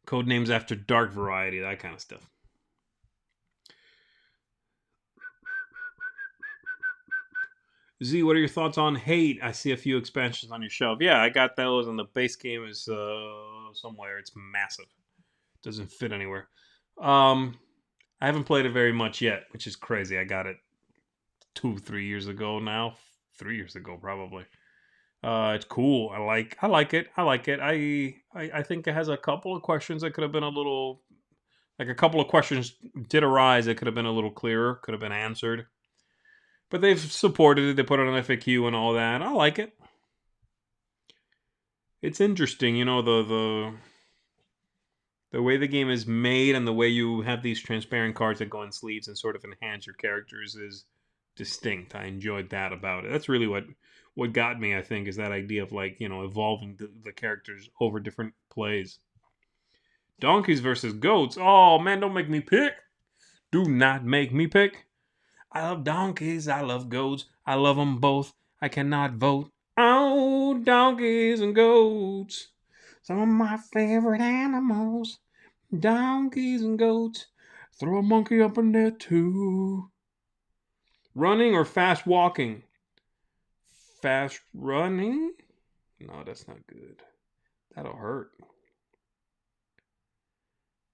code names after dark variety, that kind of stuff. Z, what are your thoughts on Hate? I see a few expansions on your shelf. Yeah, I got those, and the base game is somewhere. It's massive. Doesn't fit anywhere. Um, I haven't played it very much yet, which is crazy. I got it 2, 3 years ago now. 3 years ago, probably. It's cool. I like it. I like it. I think it has a couple of questions that could have been a little like a couple of questions did arise that could have been a little clearer, could have been answered. But they've supported it. They put it on FAQ and all that. I like it. It's interesting, the way the game is made and the way you have these transparent cards that go in sleeves and sort of enhance your characters is distinct. I enjoyed that about it. That's really what got me, I think, is that idea of like, evolving the characters over different plays. Donkeys versus goats. Oh man, don't make me pick. Do not make me pick. I love donkeys. I love goats. I love them both. I cannot vote. Oh, donkeys and goats. Some of my favorite animals. Donkeys and goats. Throw a monkey up in there too. Running or fast walking? Fast running? No, that's not good. That'll hurt.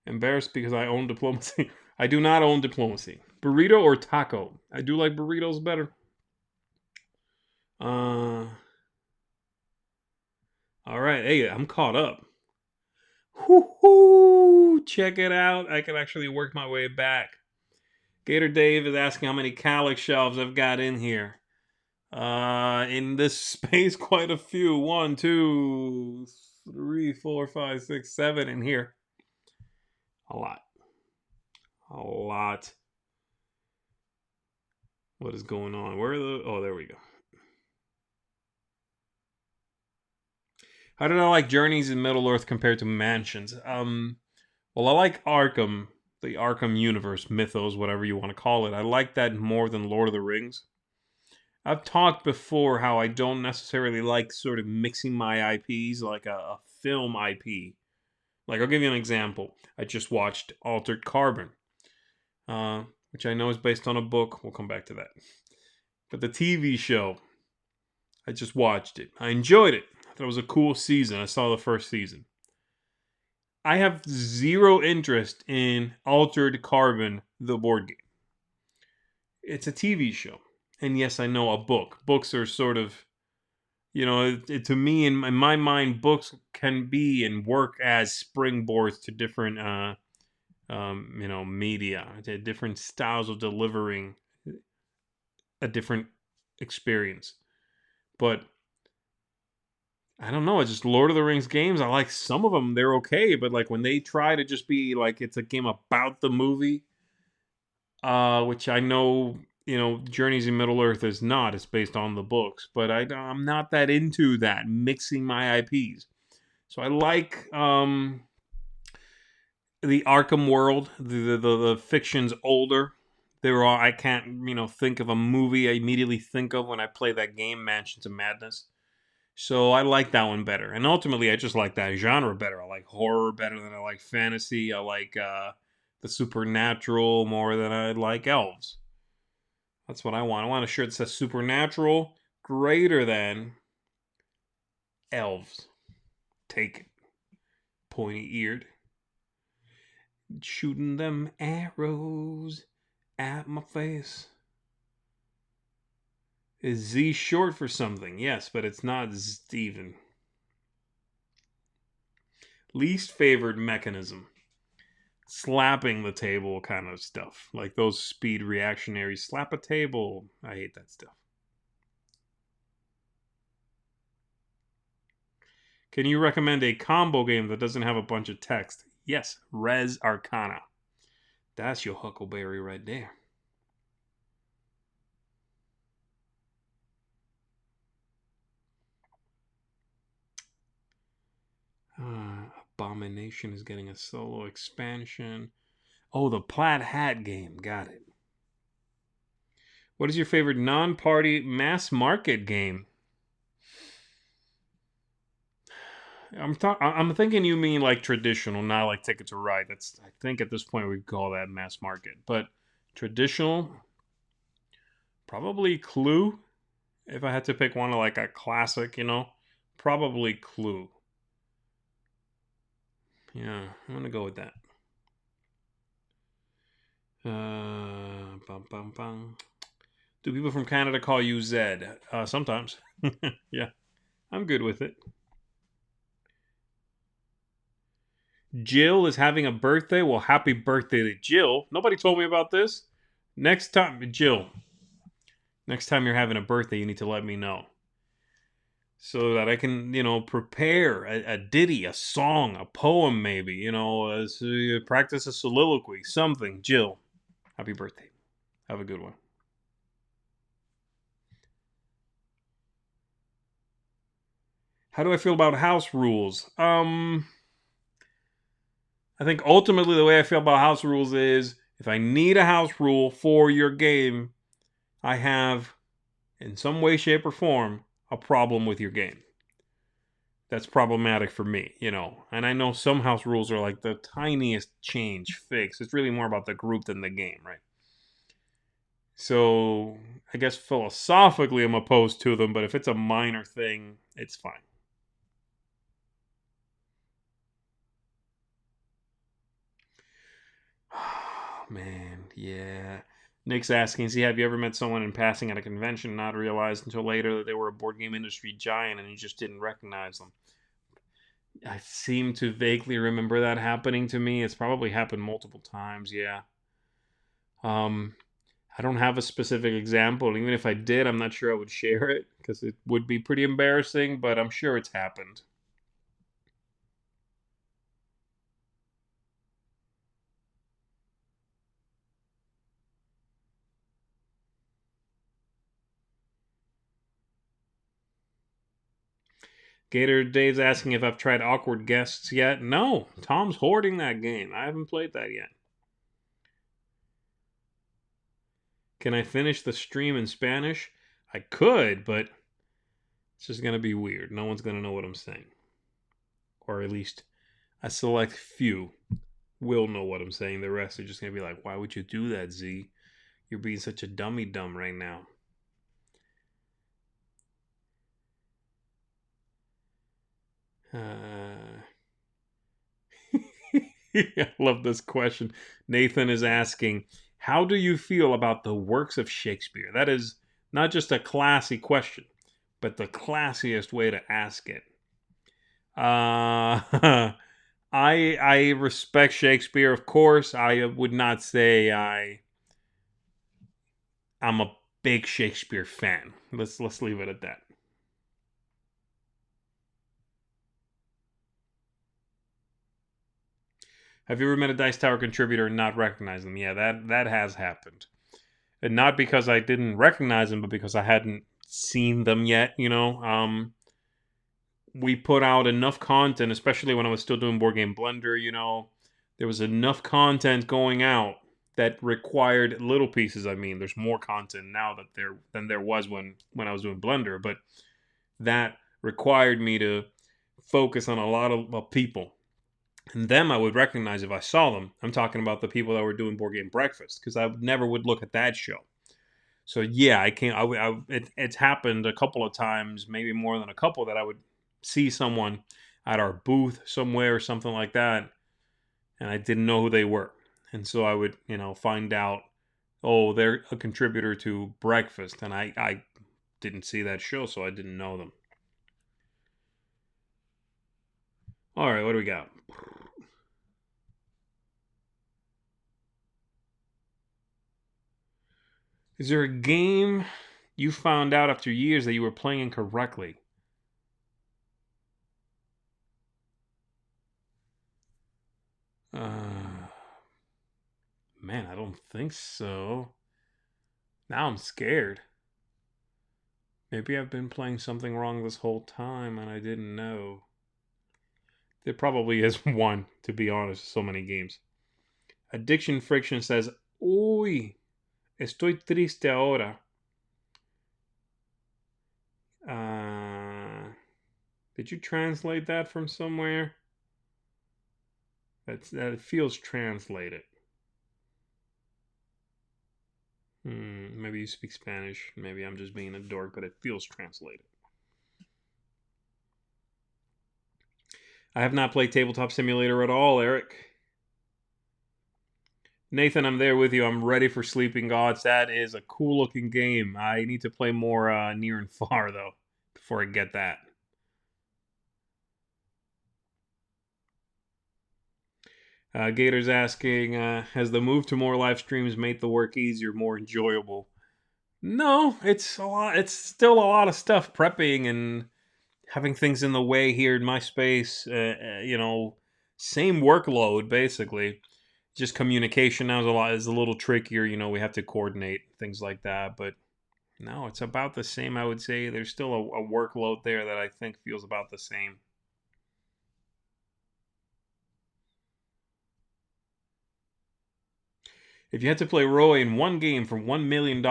Embarrassed because I own diplomacy. I do not own diplomacy. Burrito or taco? I do like burritos better. Uh, all right. Hey, I'm caught up. Whoo! Check it out. I can actually work my way back. Gator Dave is asking how many Calyx shelves I've got in here. In this space, quite a few. 1, 2, 3, 4, 5, 6, 7 in here. A lot. A lot. What is going on? Where are the... Oh, there we go. How did I like Journeys in Middle Earth compared to Mansions? Well, I like Arkham, the Arkham universe, mythos, whatever you want to call it. I like that more than Lord of the Rings. I've talked before how I don't necessarily like sort of mixing my IPs like a film IP. Like, I'll give you an example. I just watched Altered Carbon, which I know is based on a book. We'll come back to that. But the TV show, I just watched it. I enjoyed it. I thought it was a cool season. I saw the first season. I have zero interest in Altered Carbon, the board game. It's a TV show. And yes, I know a book. Books are sort of, to me, in my mind, books can be and work as springboards to different, media, to different styles of delivering a different experience. But I don't know. It's just Lord of the Rings games. I like some of them. They're okay. But like when they try to just be like it's a game about the movie, which I know, Journeys in Middle Earth is not. It's based on the books, but I'm not that into that mixing my IPs. So I like the Arkham world. The fiction's older. There are I can't think of a movie I immediately think of when I play that game, Mansions of Madness. So I like that one better, and ultimately I just like that genre better. I like horror better than I like fantasy. I like the supernatural more than I like elves. That's what I want. I want a shirt that says supernatural greater than elves. Take it. Pointy eared. Shooting them arrows at my face. Is Z short for something? Yes, but it's not Steven. Least favored mechanism. Slapping the table kind of stuff. Like those speed reactionaries. Slap a table. I hate that stuff. Can you recommend a combo game that doesn't have a bunch of text? Yes, Res Arcana. That's your huckleberry right there. Domination is getting a solo expansion. Oh, the Plaid Hat game. Got it. What is your favorite non-party mass market game? I'm thinking you mean like traditional, not like Ticket to Ride. That's I think at this point we'd call that mass market. But traditional, probably Clue. If I had to pick one like a classic, probably Clue. Yeah, I'm gonna go with that. Bum, bum, bum. Do people from Canada call you Zed? Sometimes. Yeah, I'm good with it. Jill is having a birthday. Well, happy birthday to Jill. Nobody told me about this. Next time, Jill, next time you're having a birthday, you need to let me know so that I can, prepare a ditty, a song, a poem, maybe, practice a soliloquy, something. Jill, happy birthday. Have a good one. How do I feel about house rules? I think ultimately the way I feel about house rules is if I need a house rule for your game, I have, in some way, shape, or form, a problem with your game. That's problematic for me, And I know some house rules are like the tiniest change fix. It's really more about the group than the game, right? So I guess philosophically I'm opposed to them, but if it's a minor thing, it's fine. Oh, man, yeah. Nick's asking, have you ever met someone in passing at a convention and not realized until later that they were a board game industry giant and you just didn't recognize them? I seem to vaguely remember that happening to me. It's probably happened multiple times, yeah. Um, I don't have a specific example. Even if I did, I'm not sure I would share it because it would be pretty embarrassing, but I'm sure it's happened. Gator Dave's asking if I've tried Awkward Guests yet. No, Tom's hoarding that game. I haven't played that yet. Can I finish the stream in Spanish? I could, but it's just going to be weird. No one's going to know what I'm saying. Or at least a select few will know what I'm saying. The rest are just going to be like, why would you do that, Z? You're being such a dummy dumb right now. I love this question. Nathan is asking, how do you feel about the works of Shakespeare? That is not just a classy question, but the classiest way to ask it. I respect Shakespeare, of course. I would not say I'm a big Shakespeare fan. Let's leave it at that. Have you ever met a Dice Tower contributor and not recognized them? Yeah, that has happened. And not because I didn't recognize them, but because I hadn't seen them yet, we put out enough content, especially when I was still doing Board Game Blender, there was enough content going out that required little pieces. I mean, there's more content now than there was when I was doing Blender, but that required me to focus on a lot of people. And them I would recognize if I saw them. I'm talking about the people that were doing Board Game Breakfast because I never would look at that show. So yeah, I can't. It's happened a couple of times, maybe more than a couple, that I would see someone at our booth somewhere or something like that, and I didn't know who they were, and so I would, find out, oh, they're a contributor to Breakfast, and I didn't see that show, so I didn't know them. All right, what do we got? Is there a game you found out after years that you were playing incorrectly? Uh, man, I don't think so. Now I'm scared. Maybe I've been playing something wrong this whole time and I didn't know. There probably is one, to be honest. So many games. Addiction Friction says, Uy, estoy triste ahora. Did you translate that from somewhere? That feels translated. Maybe you speak Spanish. Maybe I'm just being a dork, but it feels translated. I have not played Tabletop Simulator at all, Eric. Nathan, I'm there with you. I'm ready for Sleeping Gods. That is a cool looking game. I need to play more Near and Far, though, before I get that. Gator's asking, has the move to more live streams made the work easier, more enjoyable? No, it's a lot. It's still a lot of stuff prepping and having things in the way here in my space. Same workload basically. Just communication now is a little trickier. We have to coordinate things like that. But no, it's about the same. I would say there's still a workload there that I think feels about the same. If you had to play Roy in one game for $1 million,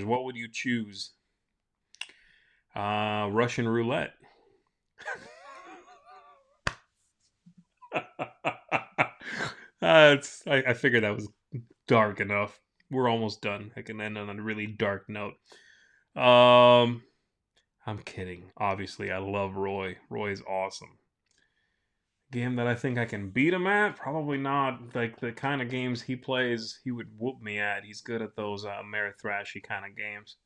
what would you choose? Russian roulette. I figured that was dark enough. We're almost done. I can end on a really dark note. Um, I'm kidding. Obviously, I love Roy. Roy is awesome. Game that I think I can beat him at? Probably not. Like the kind of games he plays, he would whoop me at. He's good at those Merithrashy kind of games.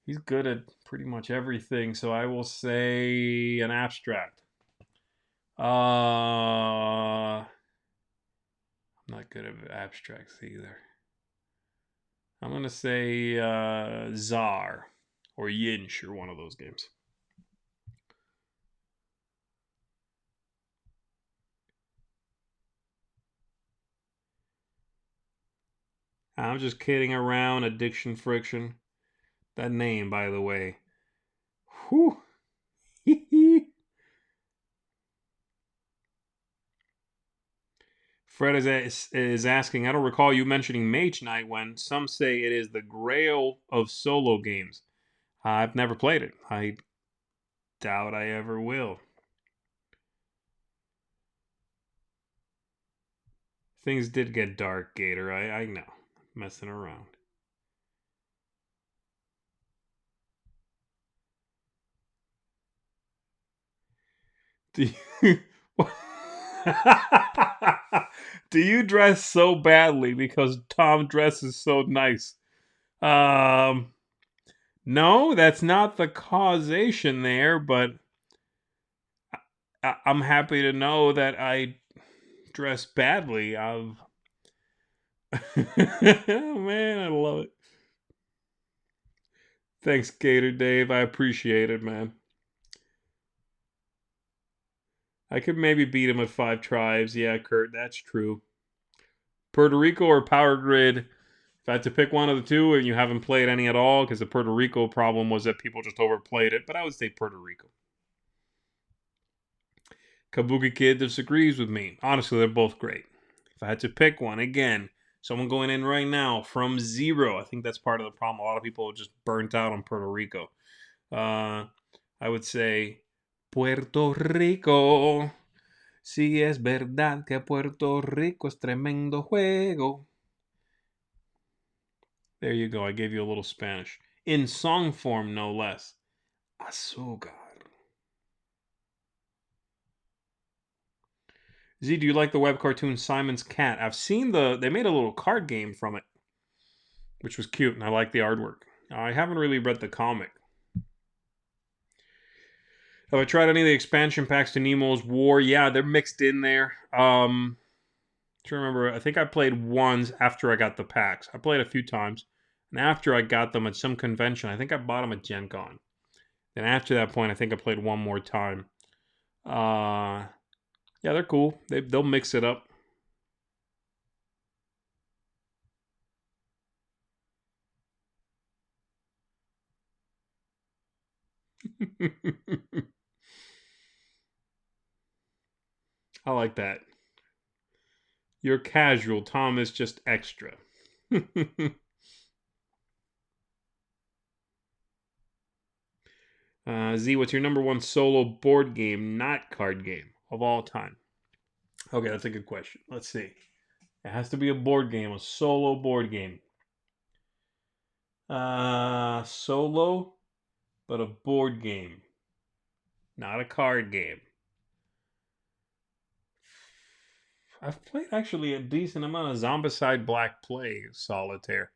He's good at pretty much everything. So I will say an abstract. I'm not good at abstracts either. I'm gonna say Czar or Yinch or one of those games. I'm just kidding around. Addiction Friction. That name, by the way. Whew. Fred is asking, I don't recall you mentioning Mage Knight when some say it is the grail of solo games. I've never played it. I doubt I ever will. Things did get dark, Gator. I know. Messing around. Do you, do you dress so badly because Tom dresses so nice? Um, no, that's not the causation there, but I'm happy to know that I dress badly. Oh man, I love it. Thanks, Gator Dave. I appreciate it, man. I could maybe beat him at 5 tries. Yeah, Kurt, that's true. Puerto Rico or Power Grid? If I had to pick one of the two and you haven't played any at all, because the Puerto Rico problem was that people just overplayed it, but I would say Puerto Rico. Kabuki Kid disagrees with me. Honestly, they're both great. If I had to pick one, again, someone going in right now from zero, I think that's part of the problem. A lot of people are just burnt out on Puerto Rico. I would say Puerto Rico. Si es verdad que Puerto Rico es tremendo juego. There you go. I gave you a little Spanish. In song form, no less. Azúcar. Z, do you like the web cartoon Simon's Cat? I've seen they made a little card game from it, which was cute, and I like the artwork. I haven't really read the comic. Have I tried any of the expansion packs to Nemo's War? Yeah, they're mixed in there. To remember, I think I played ones after I got the packs. I played a few times, and after I got them at some convention, I think I bought them at Gen Con. Then after that point, I think I played one more time. Yeah, they're cool. They'll mix it up. I like that. You're casual. Tom is just extra. Z, what's your number one solo board game, not card game, of all time? Okay, that's a good question. Let's see. It has to be a board game, a solo board game. Solo, but a board game, not a card game. I've played actually a decent amount of Zombicide Black Plague Solitaire.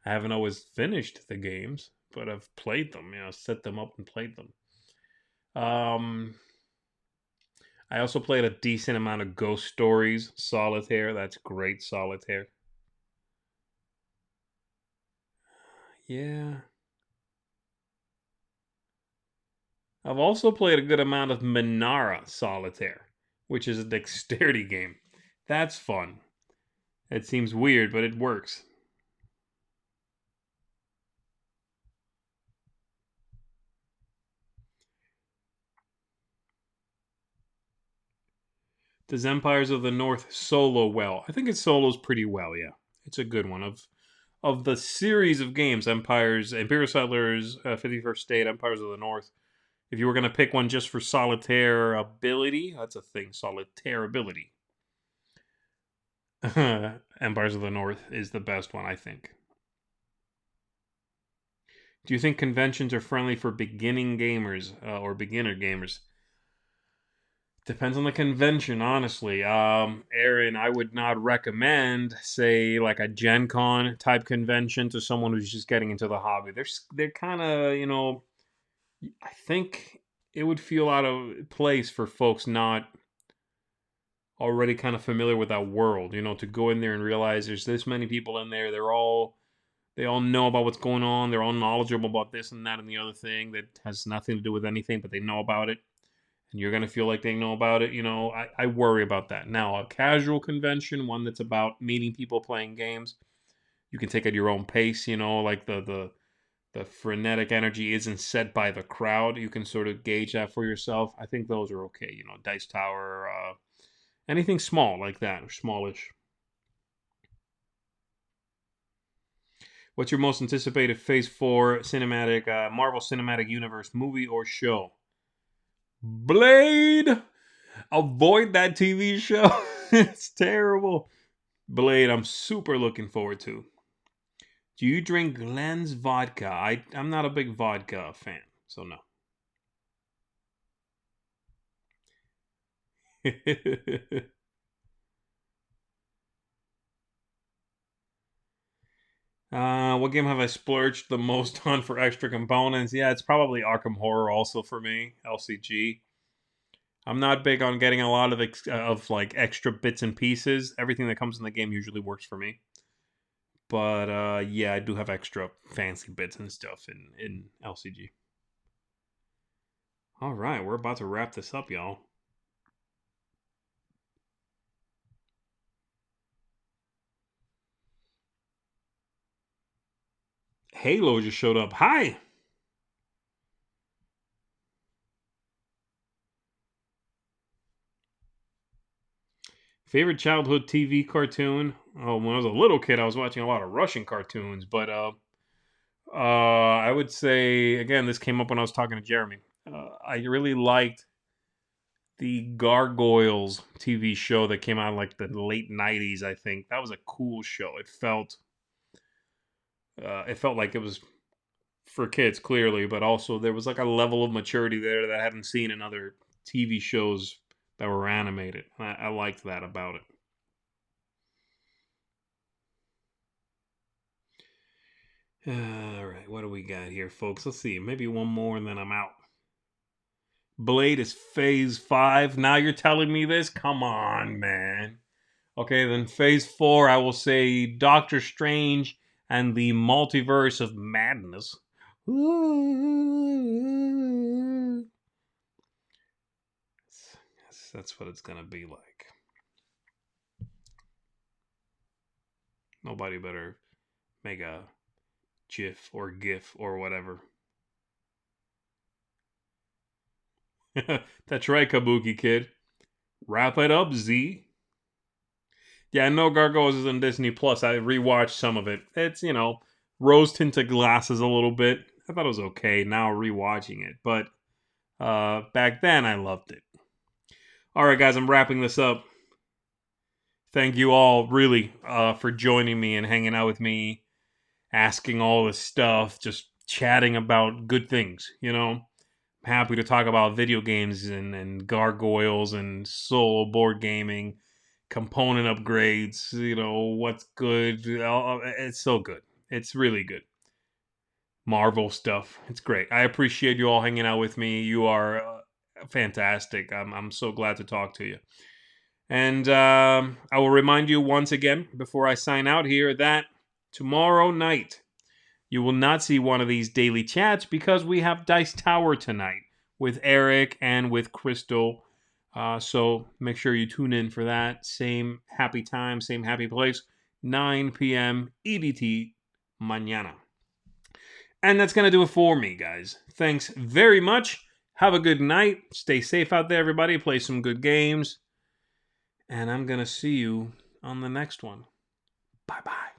I haven't always finished the games, but I've played them, set them up and played them. Um, I also played a decent amount of Ghost Stories Solitaire. That's great Solitaire. Yeah. I've also played a good amount of Minara Solitaire, which is a dexterity game. That's fun. It seems weird, but it works. Does Empires of the North solo well? I think it solos pretty well, yeah. It's a good one. Of the series of games, Empires, Imperial Settlers, 51st State, Empires of the North, if you were going to pick one just for solitaire ability, that's a thing, solitaire ability. Empires of the North is the best one, I think. Do you think conventions are friendly for beginning gamers or beginner gamers? Depends on the convention, honestly. Aaron, I would not recommend, say, like a Gen Con type convention to someone who's just getting into the hobby. They're kind of, I think it would feel out of place for folks not already kind of familiar with that world, to go in there and realize there's this many people in there. They all know about what's going on. They're all knowledgeable about this and that and the other thing that has nothing to do with anything, but they know about it. And you're going to feel like they know about it. I worry about that. Now, a casual convention, one that's about meeting people playing games, you can take at your own pace, like the frenetic energy isn't set by the crowd. You can sort of gauge that for yourself. I think those are okay. Dice Tower, anything small like that, or smallish. What's your most anticipated Phase 4 cinematic, Marvel Cinematic Universe movie or show? Blade! Avoid that TV show. It's terrible. Blade, I'm super looking forward to. Do you drink Glenn's vodka? I'm not a big vodka fan, so no. What game have I splurged the most on for extra components? Yeah, it's probably Arkham Horror also for me, LCG. I'm not big on getting a lot of like extra bits and pieces. Everything that comes in the game usually works for me. But yeah, I do have extra fancy bits and stuff in LCG. All right, we're about to wrap this up, y'all. Halo just showed up. Hi. Favorite childhood TV cartoon? Oh, when I was a little kid, I was watching a lot of Russian cartoons, but I would say again, this came up when I was talking to Jeremy. I really liked the Gargoyles TV show that came out in like the late '90s. I think that was a cool show. It felt like it was for kids clearly, but also there was like a level of maturity there that I haven't seen in other TV shows that were animated. I liked that about it. All right, what do we got here, folks? Let's see. Maybe one more and then I'm out. Blade is phase 5. Now you're telling me this? Come on, man. Okay, then phase 4, I will say Doctor Strange and the Multiverse of Madness. Ooh. That's what it's going to be like. Nobody better make a GIF or GIF or whatever. That's right, Kabuki Kid. Wrap it up, Z. Yeah, no Gargoyles is on Disney Plus. I rewatched some of it. It's, rose tinted glasses a little bit. I thought it was okay now rewatching it, but back then I loved it. All right, guys, I'm wrapping this up. Thank you all, really, for joining me and hanging out with me, asking all this stuff, just chatting about good things, Happy to talk about video games and gargoyles and solo board gaming, component upgrades, what's good. It's so good. It's really good. Marvel stuff. It's great. I appreciate you all hanging out with me. You are fantastic. I'm so glad to talk to you. And I will remind you once again before I sign out here that tomorrow night you will not see one of these daily chats because we have Dice Tower tonight with Eric and with Crystal. So make sure you tune in for that. Same happy time, same happy place, 9 p.m. EDT mañana. And that's going to do it for me, guys. Thanks very much. Have a good night. Stay safe out there, everybody. Play some good games. And I'm going to see you on the next one. Bye-bye.